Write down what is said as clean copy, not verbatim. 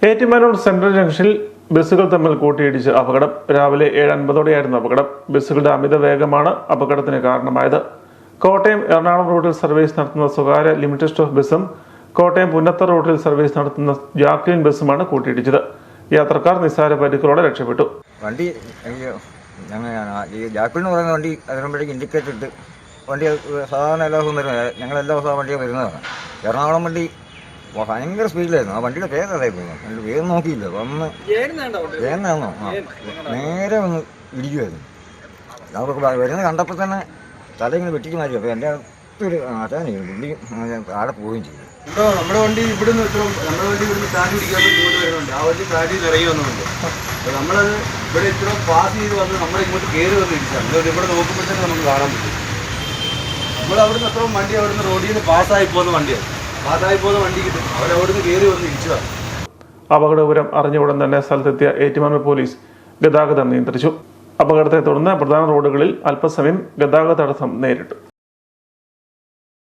Ettumanoor central ജംഗ്ഷനിൽ ബസ്സുകൾ തമ്മിൽ കൂട്ടിയിടിച്ച് അപകടം. രാവിലെ 7:50ഓടെയായിരുന്നു അപകടം. ബസ്സുകളുടെ അമിത വേഗമാണ് അപകടത്തിന് കാരണമായത്. കോട്ടയം എറണാകുളം റൂട്ടിൽ സർവീസ് നടത്തുന്ന സ്വകാര്യ ലിമിറ്റഡ് സ്റ്റോപ്പ് ബസ്സും കോട്ടയം പുന്നത്തർ റൂട്ടിൽ സർവീസ് നടത്തുന്ന ജാക്ലിൻ ബസ്സുമാണ് കൂട്ടിയിടിച്ചത്. യാത്രക്കാർ നിസ്സാര പരിക്കുകളോടെ രക്ഷപ്പെട്ടു. വണ്ടി ഈ ജാക്ലിൻ എന്ന് പറയുന്ന വണ്ടി വരുമ്പോഴേക്ക് ഇൻഡിക്കേറ്റർ ഇട്ട് വണ്ടി സാധാരണ എല്ലാ ദിവസവും വരുന്നത്, ഞങ്ങളെല്ലാ ദിവസവും വണ്ടിയെ വരുന്നതാണ്. എറണാകുളം വണ്ടി ഭയങ്കര സ്പീഡിലായിരുന്നു. ആ വണ്ടിയുടെ പേരതായി പോയി. വണ്ടി വേഗം നോക്കിയില്ല, വന്ന് വേഗമാണോ നേരെ വന്ന് ഇടിക്കുമായിരുന്നു. നമുക്ക് വരുന്നത് കണ്ടപ്പോൾ തന്നെ തല ഇങ്ങനെ വെട്ടിച്ച് മാറ്റി. അപ്പോൾ എൻ്റെ അടുത്തൊരു അതാണ് പുള്ളി ആടെ പോവുകയും ചെയ്തു. നമ്മുടെ വണ്ടി ഇവിടുന്ന് സ്റ്റാൻഡ് പിടിക്കാൻ ഇങ്ങോട്ട് വരുന്നുണ്ട്. ആ വണ്ടി സ്റ്റാൻഡിൽ ഇറങ്ങി വന്നുണ്ട്. അപ്പോൾ നമ്മളത് ഇവിടെ ഇത്ര പാസ് ചെയ്ത് വന്ന് നമ്മളിങ്ങോട്ട് കയറി വന്ന് ഇടിച്ചാണ്. ഇവിടെ നോക്കുമ്പോഴത്തേക്ക് നമുക്ക് കാണാൻ പറ്റും. നമ്മളവിടുന്ന് അത്രയും വണ്ടി അവിടുന്ന് റോഡിൽ നിന്ന് പാസ്സായി പോകുന്ന വണ്ടിയാണ്. പാസ്സായി പോകുന്ന വണ്ടി കിട്ടും. അവരവിടുന്ന് കയറി വന്ന് ഇടിച്ചതാണ്. അപകട വിവരം അറിഞ്ഞ ഉടൻ തന്നെ സ്ഥലത്തെത്തിയ ഏറ്റുമാനൂർ പോലീസ് ഗതാഗതം നിയന്ത്രിച്ചു. അപകടത്തെ തുടർന്ന് പ്രധാന റോഡുകളിൽ അല്പസമയം ഗതാഗത തടസ്സം നേരിട്ടു.